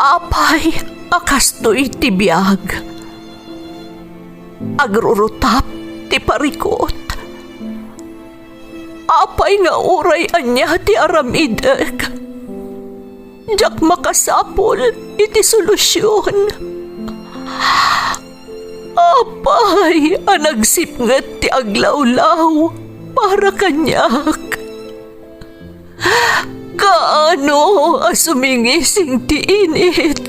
Apay, akastoy ti biyag. Agrurutap ti parikot. Apay nga uray anya ti aramideg. Jak makasapol iti solusyon. Apay, anagsipnget ti aglawlaw para kanyak. Kaano asumingising ti init.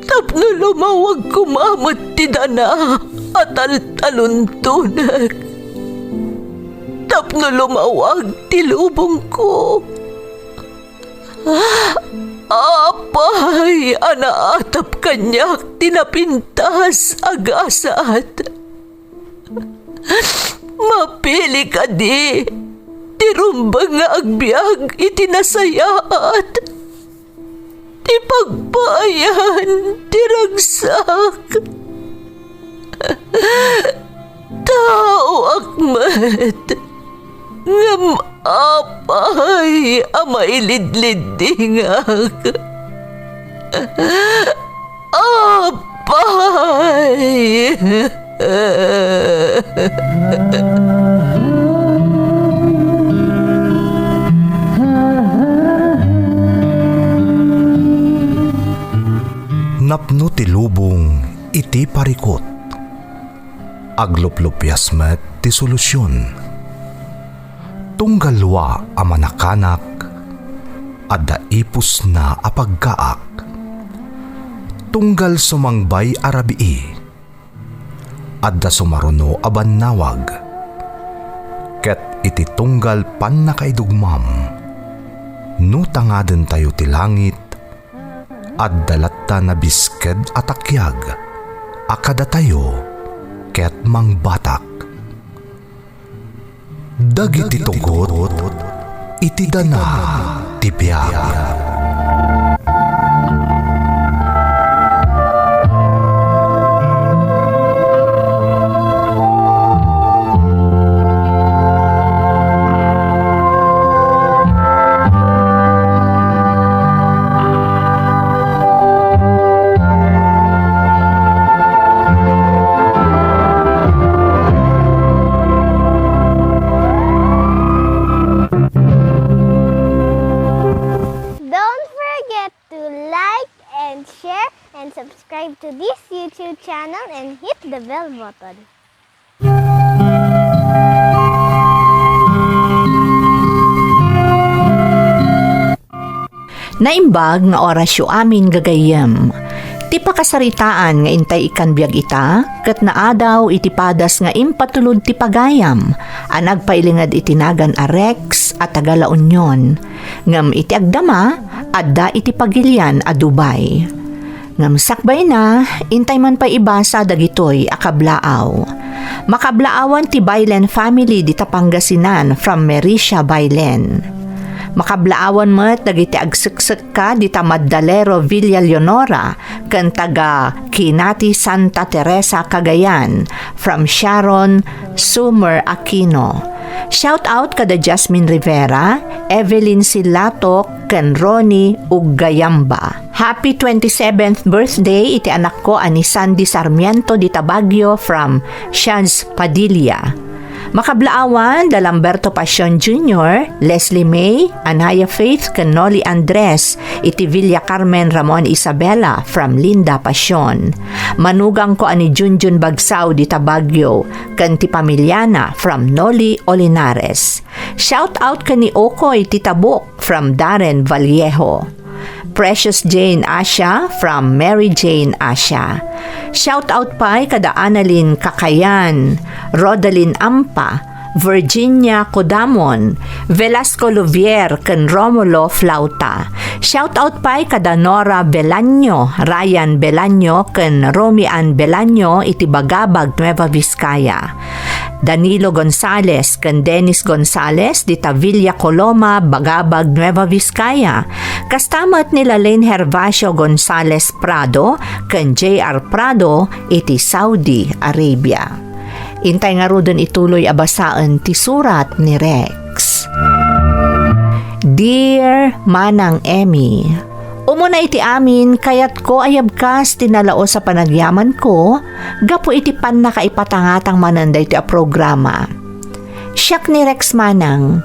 Tapno lumawag kumamot ti dana at taluntunag. Tapno lumawag ti lubong ko. Apay, anaatap kanyak tinapintas agasat. Mapili ka di, tirumbang nga agbyag itinasayaat. Ti pagbayan, tiragsak. Tao akmat, ngam apay amailidlidingak. Apay. Napno ti lubong iti parikot. Agluplupyas met ti solusyon. Tunggalwa a manakanak, adda ipus na apagkaak. Tunggal sumangbay arabii, adda sumaruno abannawag. Ket iti tunggal pan nakaidugmam, nutangaden tayo ti langit, adda latta na bisked atakyag, akada tayo ket mangbatak. Dagiti tugot, iti dana ti biyag. Subscribe to this YouTube channel and hit the bell button. Naimbag nga orasyo amin gagayem. Ti pakasaritaan nga intay ikan biag ita, ket naadaw iti padas nga impatulod ti pagayam, anagpailingad itinagan a Rex at Tagala Union, ngam iti agdama, adda iti pagilian a Dubai. Ngam sakbay na, intay man pa ibasa dagitoy akablaaw. Makablaawan ti Baylen family di Pangasinan from Mericia, Baylen. Makablaawan met dagiti agsiksik ka di Magdalero, Villa Leonora, ken taga Kinati, Santa Teresa, Cagayan from Sharon Sumer Aquino. Shout out kada Jasmine Rivera, Evelyn Silato, ken Ronnie Ugayamba. Happy 27th birthday iti anak ko ani Sandy Sarmiento di Baguio from Shaz Padilla. Makablaawan Dalamberto Pasion Jr., Leslie May, Anaya Faith, ken Noli Andres, iti Villa Carmen Ramon Isabela from Linda Pasion. Manugang ko ani Junjun Bagsaw di Baguio, ken ti Pamilyana from Noli Olinares. Shout out kani Okoy Titabok from Darren Vallejo. Precious Jane Asha from Mary Jane Asha. Shout out pa kada Annalyn Kakayan, Rodalyn Ampa, Virginia Codamon, Velasco Luvier, ken Romulo Flauta. Shout out pa kada Nora Belaño, Ryan Belaño, ken Romian Belaño iti Bagabag, Nueva Vizcaya. Danilo Gonzales ken Dennis Gonzales di Villa Coloma, Bagabag, Nueva Vizcaya. Kastamat nila Lane Hervasio Gonzales Prado ken J.R. Prado iti Saudi Arabia. Intay nga rodon ituloy abasaan ti surat ni Rex. Dear Manang Emmy, umuna iti amin kayat ko ayabkas tinalao sa panagyaman ko, gapo iti pan na kaipatangatang mananday iti a programa. Siyak ni Rex Manang,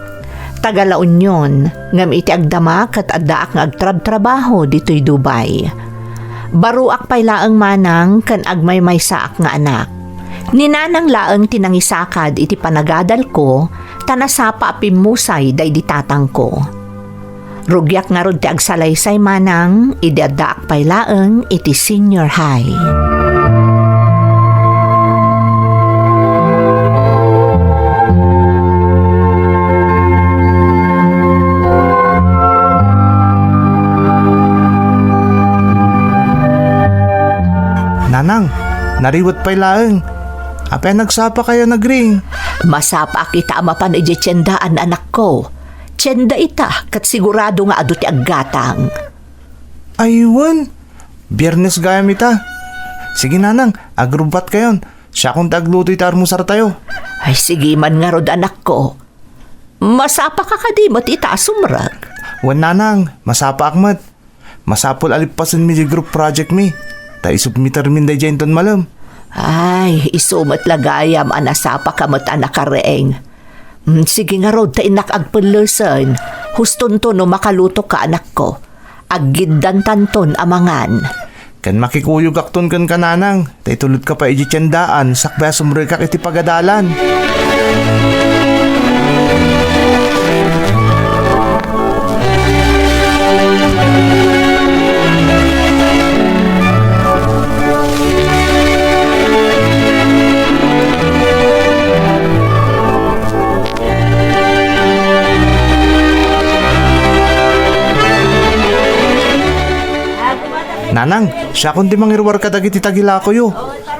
Tagalaon yon, ngam iti agdama kat addaak nga agtrab-trabaho dito'y Dubai. Baruak pay laeng manang kan agmay may saak nga anak. Ninanang laeng tinangisakad iti panagadal ko, tanasapa apimusay day ditatang ko. Rugyak nga rod ti agsalaysay manang, idadaak pay laeng iti senior high. Nanang, nariwat pa'y laeng. Apay nagsapa kayo nagring. Masapa kita amapan iti tiyendaan anak ko. Tiyenda ita, kat sigurado nga adu ti aggatang. Aywan, biyernes gayam ita. Sige nanang, agrubat kayon. Siya kung tagluto ita armusar tayo. Ay sige man nga rod anak ko. Masapa ka kadimot ita sumrag. Wan nanang, masapa akmat. Masapol alipasan mi di group project mi. Ta isubmitar min day dyan ton malam. Ay, isumat lagayam anasapa kamot anak kareeng. Sige nga rod, ta inak agpulusan. Huston to no makaluto ka anak ko. Agiddan tanton amangan. Kan makikuyog akton kan kananang. Ta itulot ka pa iji tiyandaan, sakbaya sumre ka iti pagadalan. Nanang, siya kundi mangirwar ka dagiti tagila ko yo.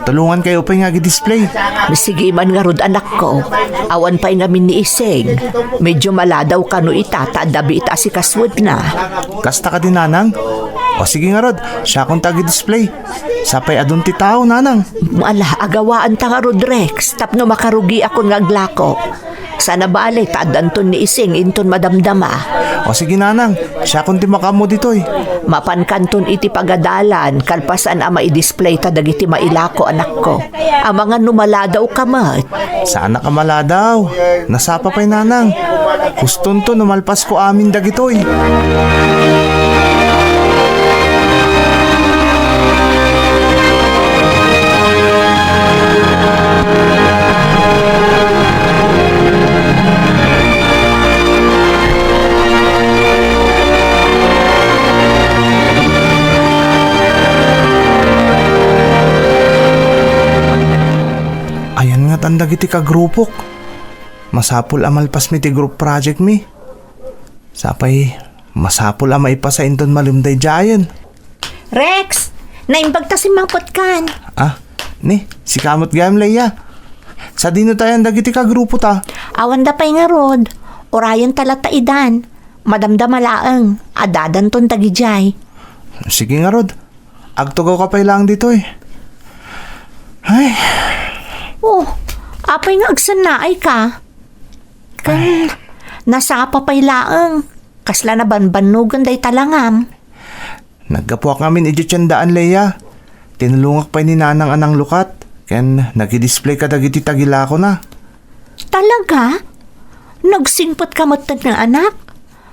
Tulungan kayo pa nga display. Sige man nga rod anak ko. Awan pa'y nga min ni Iseng. Medyo maladaw ka no ita, dabi ita si kaswad na. Kasta ka din nanang? O sige nga rod, siya kung display. Sapay adun ti tao nanang. Ala, agawaan ta nga rod Rex. Tapno makarugi ako nga aglako. Sana bale, tadanton ni Iseng inton madamdama. O sige nanang, siya kung ti makamo ditoy. Mapankanton iti pagadalan, kalpasan ama i-display ta dagiti mailako anak ko. Ang mga numaladaw kamat. Sana ka maladaw. Nasapa pa'y nanang. Guston to numalpas ko amin dagitoy. Tanda giti ka grupok. Masapul amalpas mi ti group project mi. Sapay, masapul amay pa sa inton malumday jayan. Rex, naimbag ta si mangpot kan. Ah, ni, si kamot gayam Leia. Sa dino tayo dagiti ka grupo ta. Awan da pa'y nga rod. Orayan talata idan. Madamda malaang. Adadan ton tagijay. Sige nga rod. Agtugaw ka pa'y lang dito eh. Ay. Oh, apay nga agsanaay ka. Kan, nasapa pa'y laang. Kasla na banbanugan day talangam. Nagkapuak ngamin ijitsandaan Leia. Tinulungak pa'y ni nanang anang lukat. Ken nagidisplay ka dagiti tagila ko na. Talaga? Nagsingpot ka matag ng anak?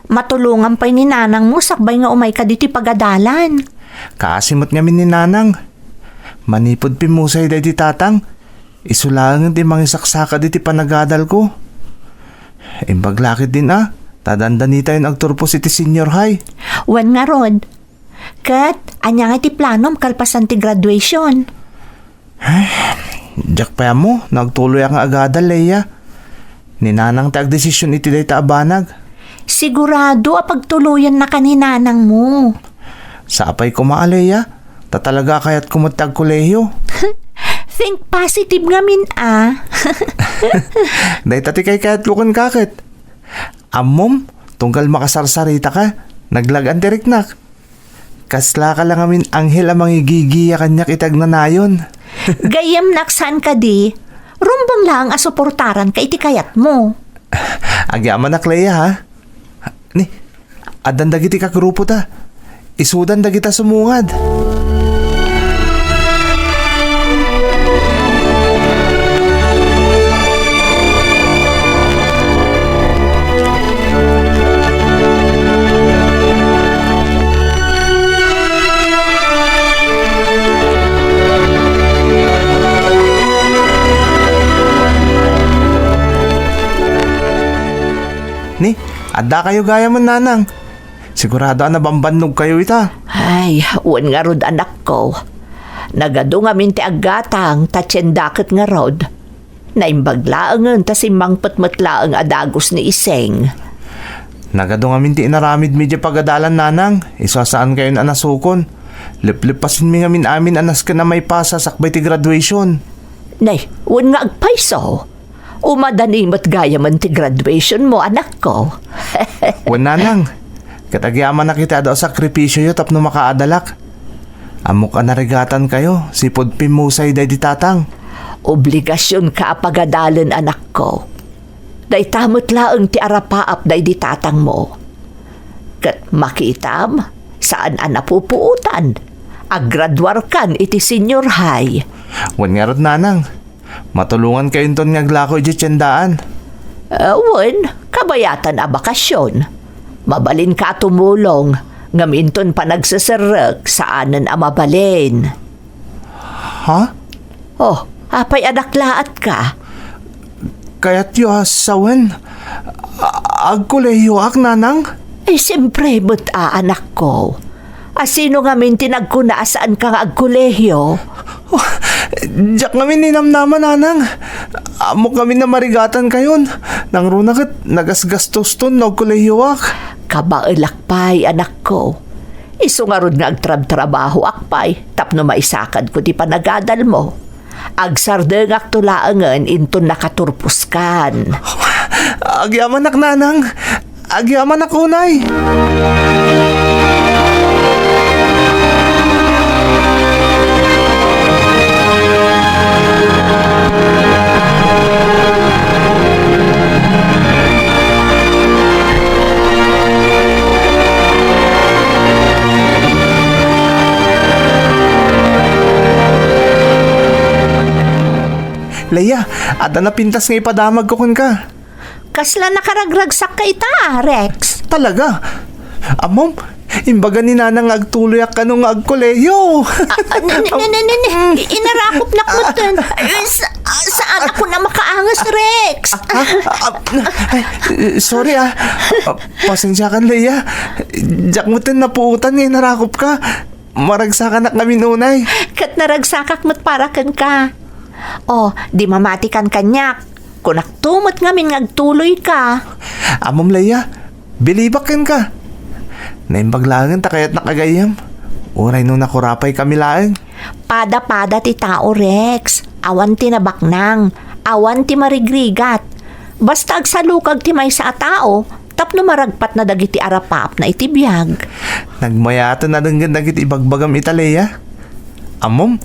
Matulungan pa'y ni nanang mo sakbay nga umay ka diti pagadalan. Kaasimot ngamin ni nanang. Manipod pimusay day di tatang. Isulangan di mangisaksaka di ti panagadal ko. Imbaglakit din Tadandanita yung agturpos iti senior high. Wan nga rod. Kat, anya nga ti planom kalpasan ti graduation. Diyak pa mo, nagtuloy ang agadal Leia. Ninanang ti agdesisyon iti day taabanag. Sigurado pagtuluyan na kaninanang mo. Sapay ko Leia. Tatalaga kayat kumutag kolehiyo. Think positive nga min Day tati kay kayat lukon kakit. Amom, tunggal makasarsarita ka. Naglagan diriknak. Kasla ka lang amin anghel ang mangigigiya kanyak itag na nayon. Gayam naksan ka di. Rumbang lang asuportaran ka iti kayat mo. Agyaman na Clea ha. Ni, Adan dagiti kagrupo ta. Isudan dagita sumungad. Ni, adda kayo gaya man nanang. Sigurado na bambannog kayo ita. Ay, wan nga rod anak ko. Nagado nga minti aggatang tatsyendaket nga rod. Naimbaglaangan ta simang patmatlaang adagos ni Iseng. Nagado nga minti inaramid medya pagadalan nanang. Isasaan kayo na nasukon. Lip-lipasin mi nga min amin anas ka na may pasa sakbay ti graduation. Nay, wan nga agpaiso. Umadanimot gaya man ti graduation mo, anak ko. Wan nanang. Katagyaman na kita daw sakripisyo yo tapno makaadalak. Amok anarigatan kayo, sipod pimusay day di tatang. Obligasyon ka pagadalan, anak ko. Day tamot laang ti arapaap day di tatang mo. Kat makitam, saan napupuutan? Aggraduar kan iti senior high. Wan nga rod nanang. Matulungan kayo ton nga glako iti tiyandaan. Wan, kabayatan a bakasyon. Mabalin ka tumulong, ngaminton pa nagsasarag saanan a mabalin. Ha? Oh, apay adaklaat ka. Kaya't yu asawan. Agkolehiyo ak nanang? Eh, siyempre, but anak ko. Asino nga min tinagkuna saan ka nga agkolehyo? Diyak kami ninamnaman nanang. Amo kami na marigatan kayon. Nang runakit nagasgastos ton nagkolehiyo ak. Kabailakpay, anak ko. Iso nga ron nga agtrab-trabaho akpay, tapno maisakad ko di panagadal mo. Agsardeng aktulaangan inton nakaturpuskan. Agyaman ak nanang. Agyaman ak unay. Leia, at napintas nga ipadamag ko kun ka. Kasla nakaragragsak ka ita, Rex. Talaga? Amom, imbaga ni nanang agtuloy ak kanong agkolehiyo. Inarakop na ko dun. Saan ako na makaangas, Rex? Sorry pasensya kan Leia. Diyak mo tin napuutan nga inarakop ka. Maragsakan na kami nunay. Kat naragsakak mo't parakan ka. Oh, di mamatikan kanyak. Kung naktumot ngamin ngagtuloy ka. Amom Leia, bilibakin ka. Naimbaglangan ta kaya't nakagayam. Uray nung nakurapay kami laeng. Pada-pada ti tao, Rex. Awan ti nabaknang. Awan ti marigrigat. Basta agsalukag ti may sa tao, tapno maragpat na dagiti arapap na itibiyag. Nagmayata na denggan dagiti ibagbagam ita Leia. Amom,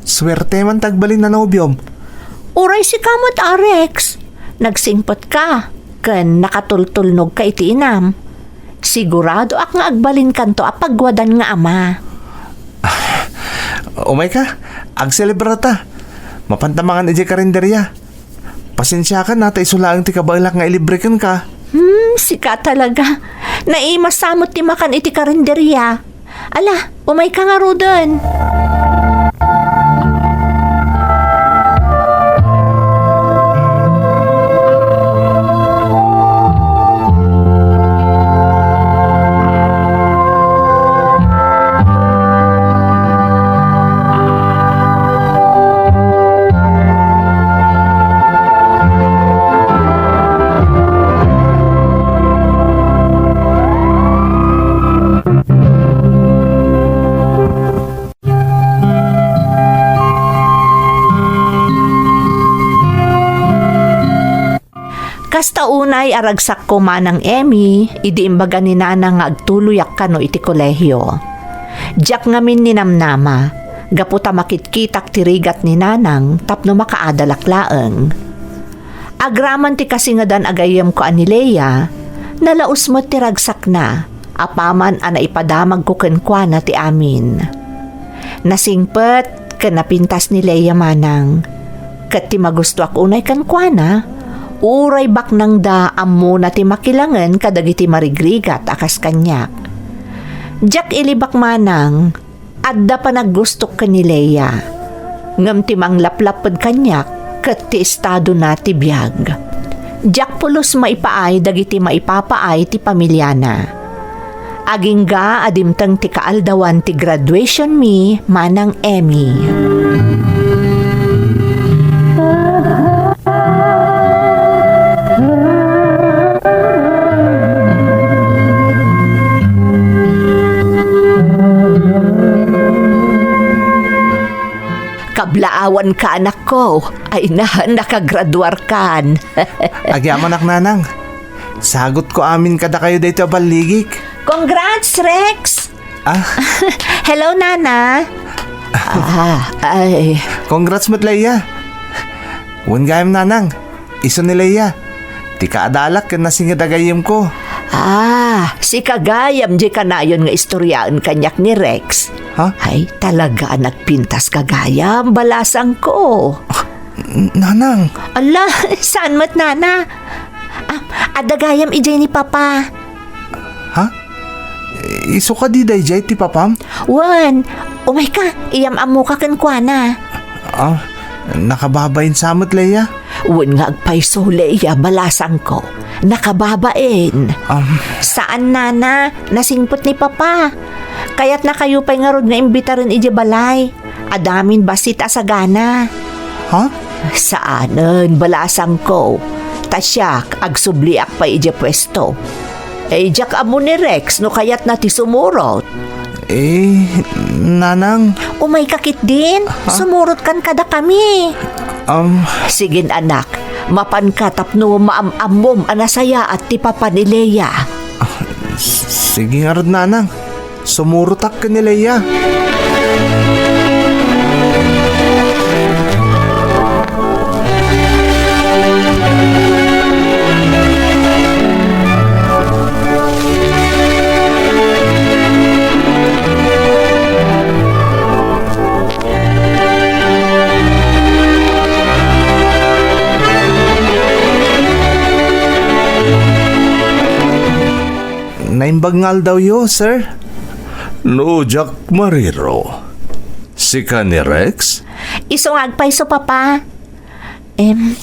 swerte man tagbalin na nobyom. Uray si kamot, Rex. Nagsingpot ka. Ken nakatultulnog ka iti inam. Sigurado ak nga agbalin kanto apagwadan nga ama. Umay ka, agselebrata. Mapantamangan iti karinderya. Pasensya ka na, isulaang ti kabalak nga ilibrikan ka. Sika talaga. Naimasamot ti makan iti karinderya. Ala, umay ka nga rodan. Kasta unay aragsak ko manang Emmy, idi imbaga ni nanang nga agtuloyak kano iti kolehyo. Diyak ngamin ni namnama, gaputa makitkitak tirigat ni nanang tapno makaadalaklaeng. Agraman ti kasingadan agayam ko ani Leia, nalaos mo tiragsak na, Apaman ana ipadamag ko kenkwana ti amin. Nasingpet ken napintas ni Leia manang. Ket ti magusto ak unay kenkwana, uray baknang da ammo na ti makilangen kadagiti marigrigat akas kanyak. Jak ilibak manang, adda pa naggustok ken ni Leia. Ngem ti manglaplaped kanyak ket ti estado na ti biag. Jak pulos maipaay dagiti maipapaay ti pamilyana. Agingga adimteng ti kaaldawan ti graduation mi manang Emmy. Kablaawan ka anak ko, ay nakagraduar kan. Agyaman ak nanang. Sagot ko amin kada kayo dito baligik. Congrats, Rex! Ah, Hello, Nana. Ay. congrats mo't Leia. Wan gayam nanang. Iso ni Leia. Ti kaadalak ken nasingadagayim ko. Si Kagayam di kanayon nga istoryaan kanyak ni Rex. Ha? Ay, talaga nagpintas Kagayam, balasang ko. Nanang. Ala, saan mat Nana? Adagayam ijay ni Papa. Ha? Iso ka di dayjay ti papam? Wan, umay ka, iyam-amo ka kenkwana. Nakababayin samot Leia. Wan nga agpaiso Leia, balasang ko. Nakababain. Saan Nana? Nasingpot ni Papa. Kaya't na kayo pa'y nga rod nga imbita rin iji balay. Adamin basit asagana. Ha? Saanen, balasang ko. Tasyak, agsubliak pa iji pwesto. Jak amo ni Rex no kaya't na ti sumurot. Nanang. Umay kakit din. Sumurot kan kada kami. Sigin anak, mapan ka tapno maam-amom anasaya at ti Papa ni Leia. Sige nga rod nanang. Sumurutak ka ni Leia. Naimbagngal daw yo, sir. No, Jack Mariro. Si ka ni Rex? Isungag pa iso Papa.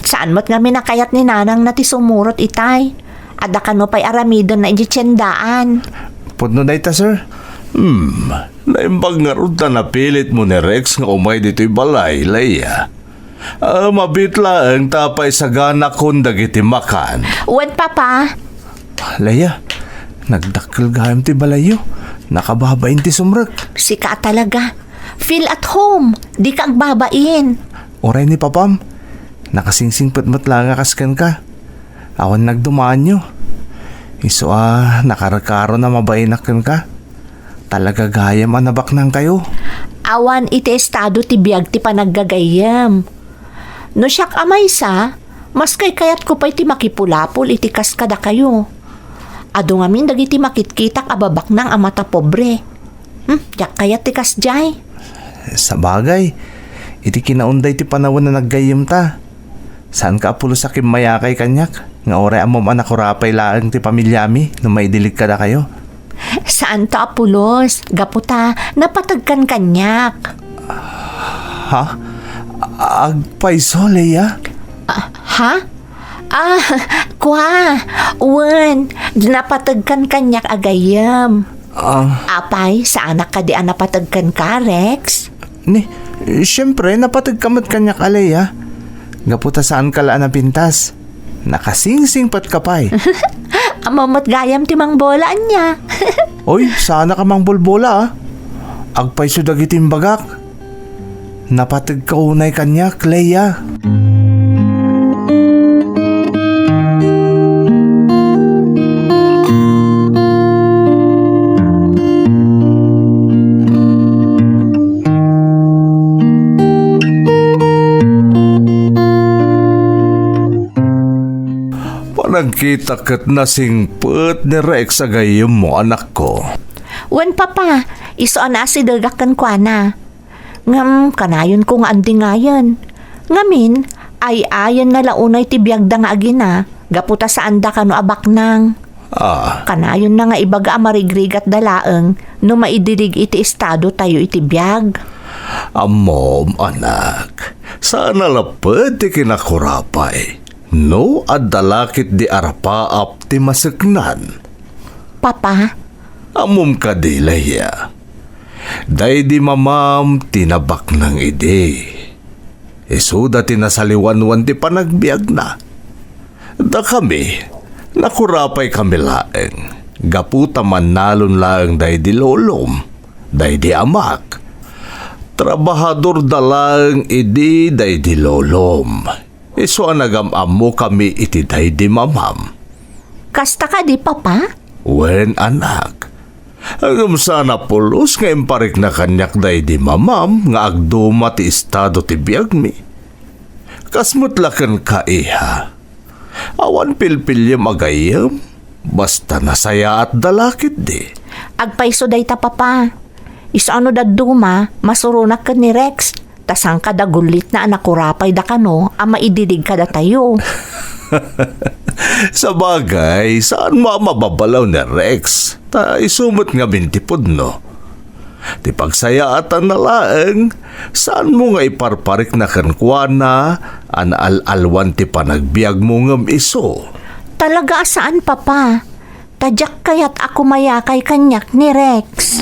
Saan mo't nga minakayat ni Nanang na ti sumurot itay? Adakan mo pa'y aramidon na ijitsendaan. Pudno na ita, sir. Naimbag nga ron na napilit mo ni Rex nga umay dito'y balay, Leia. Mabitla ang tapay sa gana kong dagiti makan. Wan Papa. Leia, nagdakkel gayam ti balayo. Nakababain ti sumrek. Sika talaga. Feel at home. Di ka agbabain. Oray ni papam. Nakasingsingpet mo't lang kaskan ka. Awan nagdumaan nyo. Iso nakarakaro na mabainakan ka. Talaga gayam anabak nang kayo. Awan iti estado ti biag ti panaggagayam. No siyak amay sa, mas kay kayat ko pa'y ti makipulapol iti kaskada kayo. Ado ngamin dagiti makitkitak ababak ng amata pobre. Jak kayat ti kasjay. Sa bagay, iti kinaunday ti panahon na naggayam ta. Saan ka apulo sa kimayakay kanyak? Nga oray amom anak kurapay laang ti pamilyami no may dilig ka na kayo. Saan ta apulos? Gaputa, napatagkan kanyak. Ha? Agpaiso, Leia? Ha? Kwa, wan, napatagkan kanyak agayam. Apay, saan ka di napatagkan ka, Rex? Siyempre, napatag kamat kanyak Leia. Gaputa saan ka laan na pintas? Nakasingsing pat kapay. Amamot gayam timang bolaan niya. Oy, sana ka mang bolbola Agpaiso dagitin bagak. Napatag ka unay kanyak, Leia. panagkita kat nasingput ni Rex sa gayam mo, anak ko. Wen papa, iso na si dagakan kwa na. Ngam, kanayon ko nga andi ngayon. Ngamin, ay ayon na launay ti biyagda nga agina, gaputa sa anda kano abak nang. Kanayon na nga ibaga amarigrig at dalaeng, no maidirig iti estado tayo iti biyag. Amom, anak, sana lapad ti kinakurapay. No, at dalakit di arapaap ti masiknan. Papa, Amom ka di, Leia. Day di mamam tinabak ng ide. Isuda tinasaliwanwan ti panagbiag na. Da kami, nakurapay kami laeng. Gaputa man nalon laeng day di lolom, day di amak. Trabahador dalang idi day di lolom. Iso anagam mo kami iti day di mamam. kasta ka di papa? Wen anak. Agam sana pulos nga imparik na kanyak day di mamam nga agduma ti estado ti biag mi. Kasmutlakan ka iha. Awan pilpilyam agayam. Basta nasaya at dalakit di. Agpaiso day ta papa. Isano da duma, masurunak ka ni Rex. Tasang ka da gulit na anakurapay da kano, ama ididig ka da tayo. Sa bagay, saan mo mababalaw ni Rex? Ta isumot nga bintipod no. Ti pagsayaatan na laeng, saan mo nga iparparik na kankwana, an al-alwan ti panagbiag mo ngam iso? Talaga saan papa? Tadyak kaya't ako mayakay kanyak ni Rex.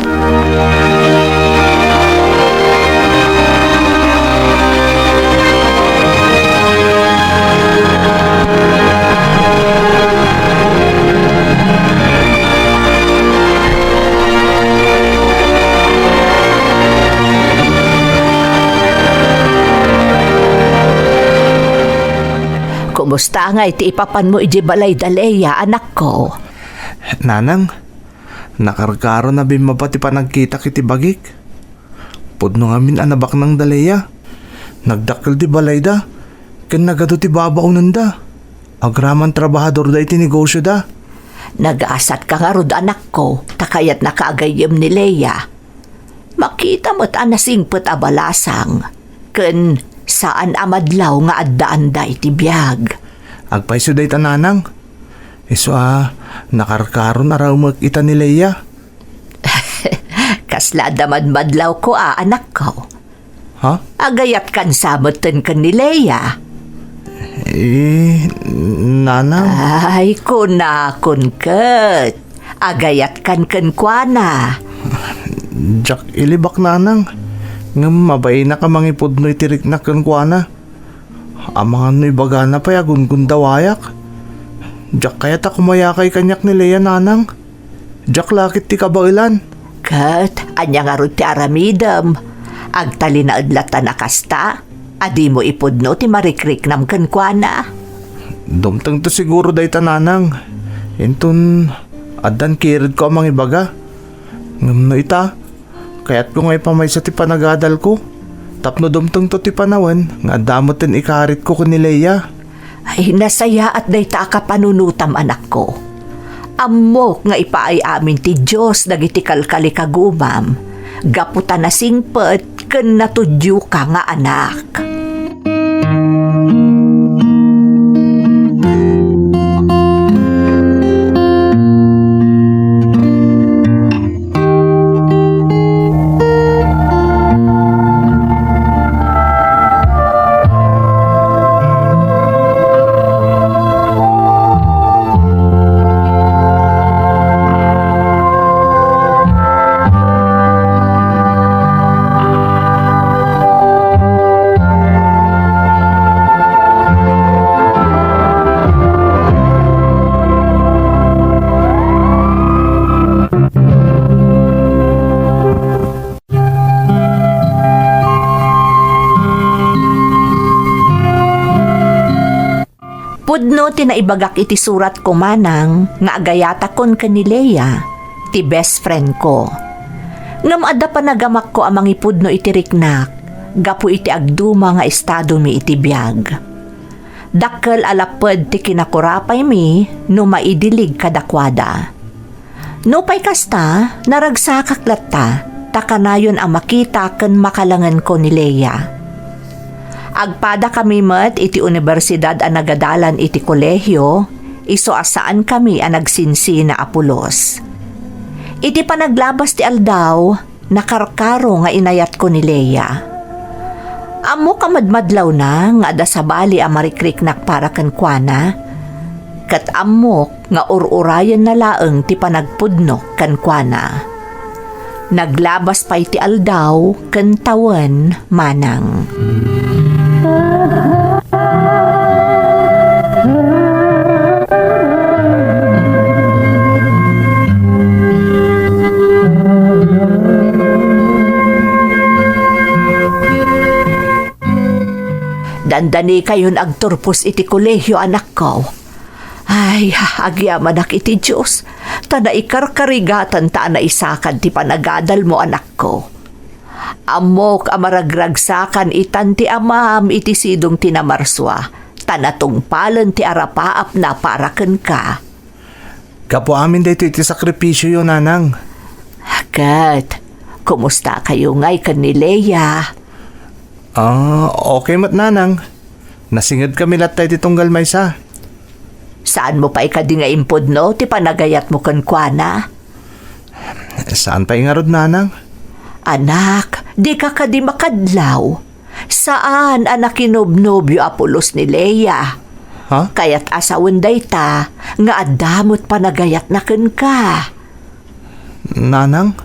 Kumusta nga iti ipapan mo iji balay daleya, anak ko? Nanang, nakarkaro na bimabati pa nagkita kiti bagik. Pudno ngamin anabak ng daleya. Nagdakil di balay da. Ken nagado ti babaunan da. Agraman trabahador da iti negosyo da. Nag-aasat ka nga rod, anak ko, takayat nakaagayam ni Leia. Makita mo't anasingpet abalasang, ken saan amadlaw nga addaan da iti biyag. Agpaiso day tananang. Iso nakarkaro na raw magkita ni Leia. Kasla damad madlaw ko anak ko. Ha? Agayat kan samoten kan ni Leia. Nanang. Ay, kunakon ket. Agayat kan kwa. Jack ilibak nanang. Nga mabay na ka mangipod no itirik na kankwana. Amangan no ibagana pa yagun gundawayak. Jack kaya ta kumayakay kanyak ni Leia nanang. Jack lakit ti kabailan. Ket, anya nga rod ti aramidem. Agtali na adlata na kasta. Adi mo ipudno ti marikrik nam kankwana. Dumtang to siguro day tananang. Intun adan kirid ko amang ibaga. Ngam no ita. Kaya't ko ngay pamay sa ti panagadal ko. Tapno dumtang to ti panawan. Nga damotin ikarit ko ni Leia. Ay, nasaya at day ta ka panunutam, anak ko. Amok nga ipaay amin ti Diyos dagiti kalkali kagumam. Gaputa na singpet ken natudyo ka nga anak. Pudno tinaibagak iti surat ko manang nga agayata kon ni Leia, ti best friend ko. Ngam adda pa nagamak ko amang ipudno iti riknak, gapu iti agduma nga estado mi iti biyag. Dakkel alapod ti kinakurapay mi no maidilig kadakwada. No pay kasta, naragsakak latta, takanayon ang makita ken makalangan ko ni Leia. Agpada kami met iti universidad a nagadalan iti kolehyo, iso asaan kami ang nagsinsi na Apulos. Iti panaglabas ti aldaw, nakarkaro nga inayat ko ni Leia. Amo kamadmadlaw na nga ada sa bali a marikriknak para kankwana, kat amok nga ururayan na laeng ti panagpudno kankwana. Naglabas pa iti aldaw ken tawen manang. Dandani kayon agturpos iti kolehyo anak ko. Ay, agyaman ak iti Diyos. Ta naikarkarigatan ta na isakan ti panagadal mo anak ko. Amok amaragragsakan itan ti amam iti sidong tinamarswa. Tanatungpalan ti arapaap na paraken ka. Kapo amin dito iti sakripisyo yun, nanang. Kat, kumusta kayo ngay kan ni Leia? Okay mat, nanang. Nasingad kami latay ti tunggal maysa. Saan mo pa ikadi nga impod no? Ti panagayat mo kankwana? Saan pa ingarod, nanang? Anak, di ka kadi makadlaw. Saan anak kinobnobyo Apulos ni Leia? Ha? Kaya't asawan day ta, nga adamot panagayat na ken ka. Nanang?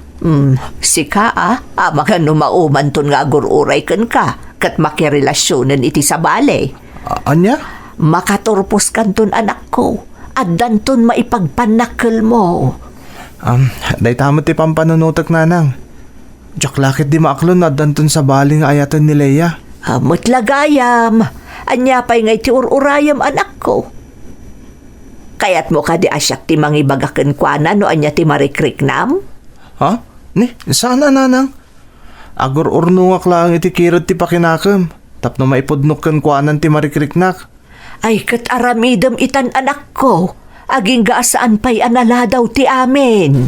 Sika mga numauman ton nga agururay ken ka, kat makirelasyonan iti sa bale. Anya? Makaturpos kanton anak ko, at danton maipagpanakkel mo. Day tamot ti pampanunutak, nanang. Diyak lakit di maaklon na danton sa baling ayatan ni Leia. Amot lagayam, anya pa'y ngay ti ururayam anak ko. Kaya't mo ka di asyak ti mangibagaken kwa na no anya ti marikriknam? Ha? Ni, sana, nanang. Agur-urnungak lang iti kirot ti pakinakam. Tapno maipudnok kan kuanan ti marikriknak. Ay kat aramidam itan anak ko, aging gaasaan pa'y analadaw ti amin.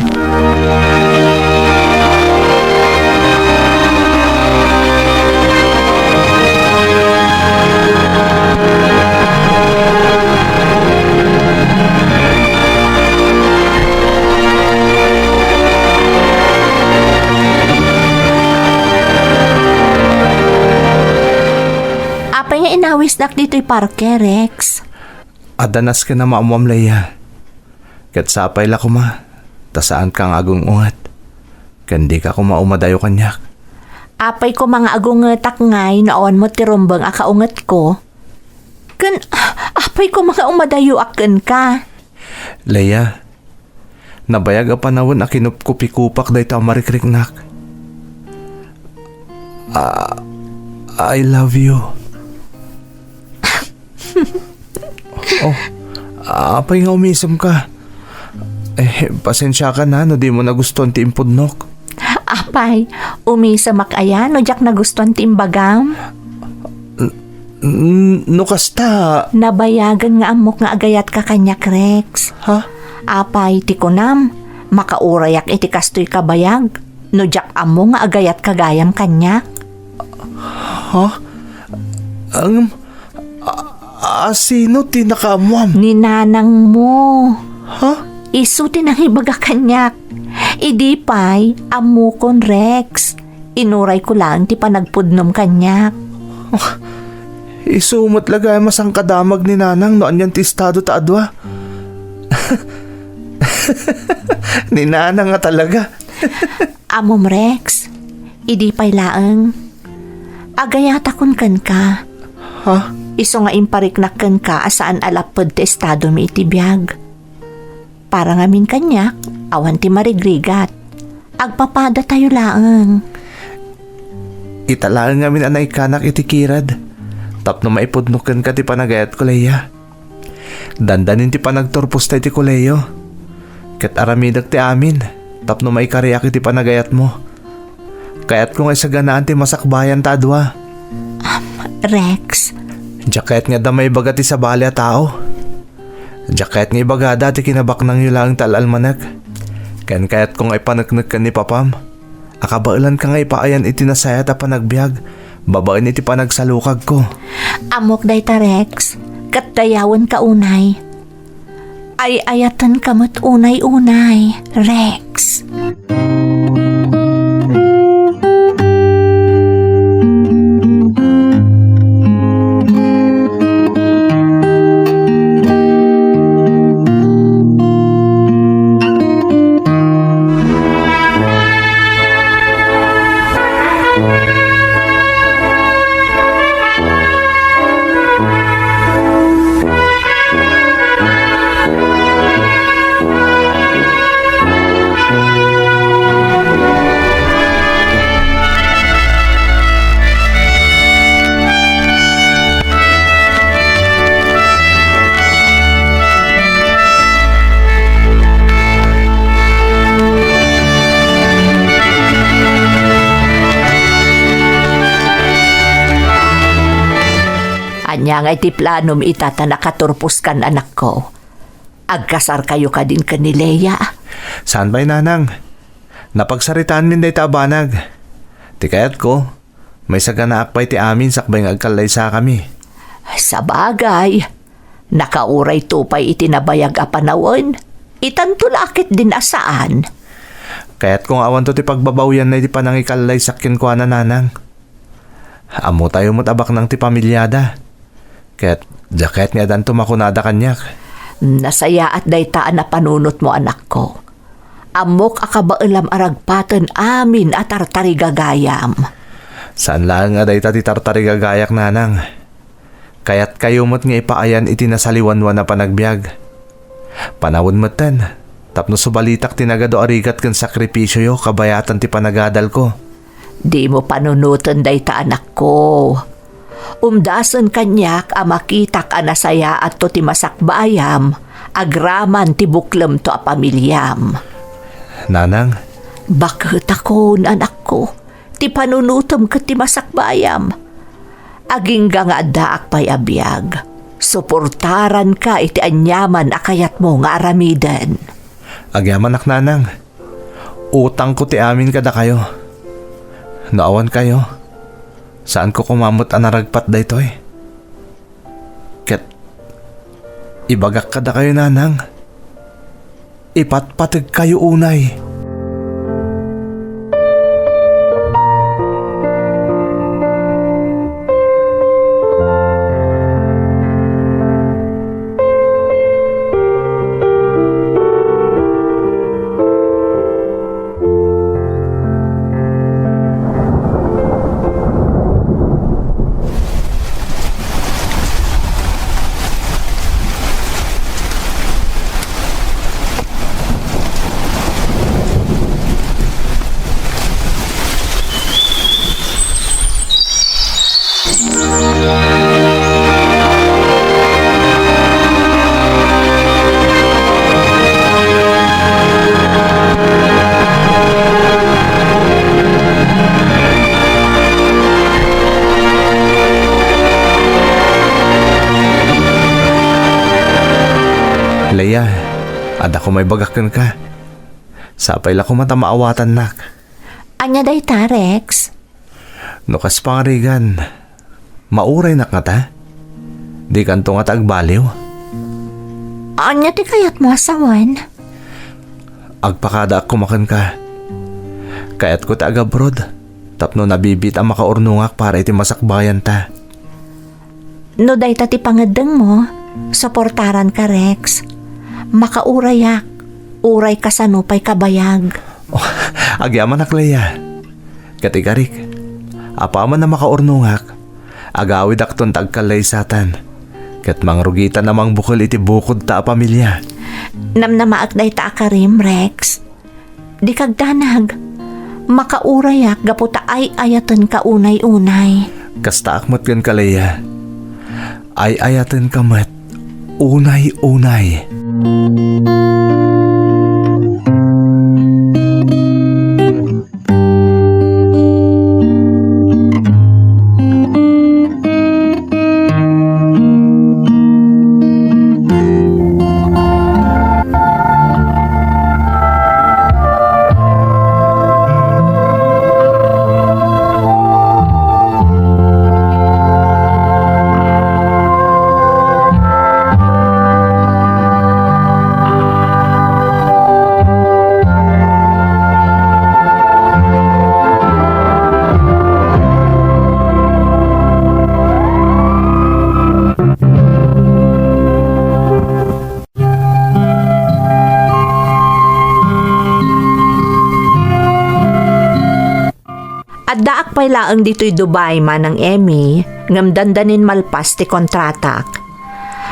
Apay nga inawis dak dito'y parke, Rex. Adanas ka na maamwam, Leia. Kat sapay la kuma, tasaan kang agong ungat. Kandi ka kumaumadayo kanyak. Apay ko mga agong takngay naon mo tirumbang akaungat ko. Apay ko mga umadayo aken ka. Leia, nabayag a panawon a kinupkupi-kupak dahi ta marikriknak. I love you. Apay nga umisam ka. Pasensya ka na no di mo nagustuhan ti impudnok. Apay, umisa makaya no jak nagustuhan timbagam. No kasta. Nabayagan nga amok nga agayat ka kanyak, Rex. Ha? Apay, ti kunam, makaurayak iti kastoy kabayag. No jak amo nga agayat kagayam kanyak. Ha? Sino tinakamuam? Ni nanang mo. Ha? Isu tinangibaga kanyak. Idi pay, amo kon Rex. Inuray ko lang ti panagpudnom kanyak. Isumot lagay masang kadamag ni nanang no anyan ti estado ta adwa. Ni nanang nga talaga. Amom Rex, idi pay laeng. Agayata kun kan ka. Ha? Iso nga impariknak kan ka asaan alapod ti estado mi iti biyag. Para ngamin kanyak, awan ti marigrigat. Agpapada tayo laeng. Italaan ngamin anay kanak iti kirad. Tapno maipudnukan ka ti panagayat ko, Leia. Dandanin ti panagturpos tayo ti koleyo. Kat aramidag ti amin. Tapno maikariyak iti panagayat mo. Kaya't kung ay saganaan ti masakbayan ta adwa. Rex, Jacket nga damay bagati sa bali a tao. Jacket nga ibaga dati kinabak nang yulang talalmanag. Kan kayat kong ay panagnag ka ni papam. Akabailan ka nga ipaayan iti nasayat a panagbiag. Babaen iti panagsalukag ko. Amok dayta Rex, kat dayawan ka unay. Ay ayatan kamot unay-unay, Rex. Anya nga iti planom itata nakaturpos kan anak ko. Agkasar kayo ka din ka ni Leia. Saan ba'y nanang? Napagsaritaan min day tabanag. Ti kayat ko, may saganaak pa iti amin sakbay nga agkalay sa kami. Sa bagay, nakauray tupay itinabayag a panawon. Itantulakit din asaan. Kaya't kung awan to ti pagbabawyan na iti panangikalay sakyan ko na nanang. Amo tayo mutabak ng ti pamilyada. Kaya't jacket nga dan tumakunada kanyak. Nasaya at daytaan na panunot mo anak ko. Amok akabailam aragpatan amin at tartarigagayam. Saan lang nga day ti tartarigagayak nanang. Kaya't kayo mo't nga ipaayan iti nasaliwanwan na panagbiag. Panawon mo't tapno subalitak tinagado arigat kan sakripisyo yo kabayatan ti panagadal ko. Di mo panunutan dayta anak ko. Umdasan kanyak a makitak a nasaya at to ti masakbayam, agraman ti buklem to a pamilyam. Nanang, Bakit ako, anak ko, ti panunutom ka ti masakbayam. Aging nga daak pa'y abiyag, suportaran ka iti anyaman akayat mo nga aramidan. agyaman ak nanang. Utang ko ti amin kada kayo. Naawan kayo. Saan ko kumamot ang naragpat da ito eh? Ket, ibagak kada kayo nanang. Ipatpatag kayo unay. Leia, ada ko may bagakan ka. Sapay la ko matamaawatan nak. Anya dayta Rex? Nukas pangarigan. Mauray nak nga ta. Di kanto nga tagbaliw. Anya ti kayat mo asawan? Agpakada ako makan ka. Kayat ko ta agabrod. Tapno nabibit ang makaurnungak para iti masakbayan ta. No dayta ti pangadeng mo, suportaran ka Rex. Makaurayak, uray ka sa nupay kabayag. Oh, agyaman ak Leia. Katikarik, apaman na makaurnungak. Agawid akton tagkalay satan. Kat mangrugitan namang bukol iti bukod ta a pamilya. Namnamaak dayta akarim Rex. Di kagdanag, makaurayak gaputa ay ayatan ka unay-unay. Kasta akmat kan ka Leia. Ay ayatan kamat. Unay-unay. At daak pa'y laang dito'y Dubai manang Emmy, ngam dandanin malpas ti kontratak.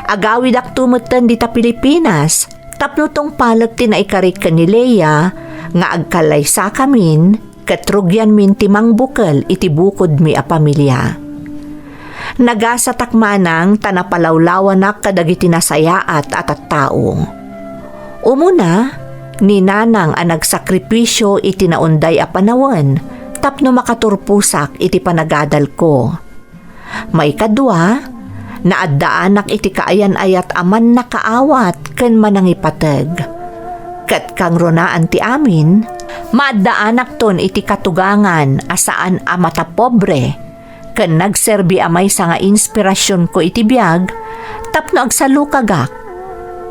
Agawid ak tumutan dita Pilipinas, tapno tong palag ti naikarik ka ni Leia, nga agkalay sa kamin, katrugyan min timang bukal iti bukod mi a pamilya. Nagasatak manang tanapalawlawanak kadagiti nasayaat at tao. Umuna, ni nanang ang nagsakripisyo iti naunday a panawan, tapno makaturpusak iti panagadal ko. May kadwa, naaddaanak iti kaayan-ayat aman nakaawat ken manangipateg. Kat kang ronaan ti amin, maaddaanak ton iti katugangan asaan a mata pobre, ken nagserbi amay sa nga inspirasyon ko iti biag, tapno agsalukagak,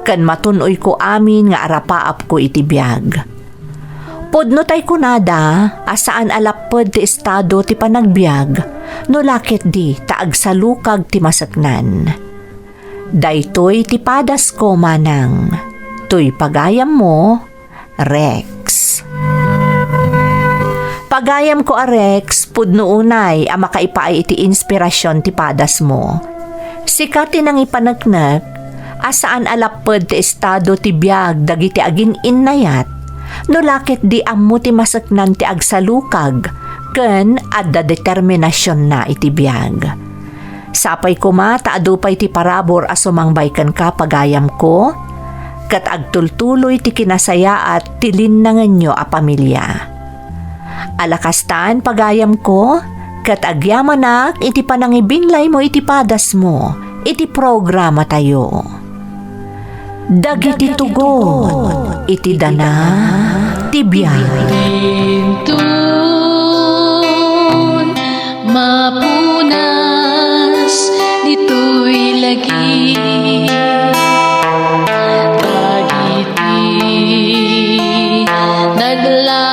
ken matunoy ko amin nga arapaap ko iti biag. Podno tay kunada, asaan alapod ti estado ti panagbiag, no lakit di taagsalukag ti masaknan. Daytoy ti padas ko manang, tuy pagayam mo, Rex. Pagayam ko a Rex, pudno unay a makaipaay iti inspirasyon ti padas mo. Sikati nang ipanagnak, asaan alapod ti estado ti biag dagiti agin innayat, no lakit di ammo ti masaknan ti agsalukag, ken adda determinasyon na iti biag. Sapay kuma taadupay ti parabor a sumangbay ken ka pagayam ko, kat agtultuloy ti kinasaya at tilinnangan nyo a pamilya. Alakastaan pagayam ko, kat agyamanak iti panangibinlay mo iti padas mo, iti programa tayo. Dagiti tugon, iti dana, tibiyag. Tun, mapunas, dito'y lagi. Dagiti, nagla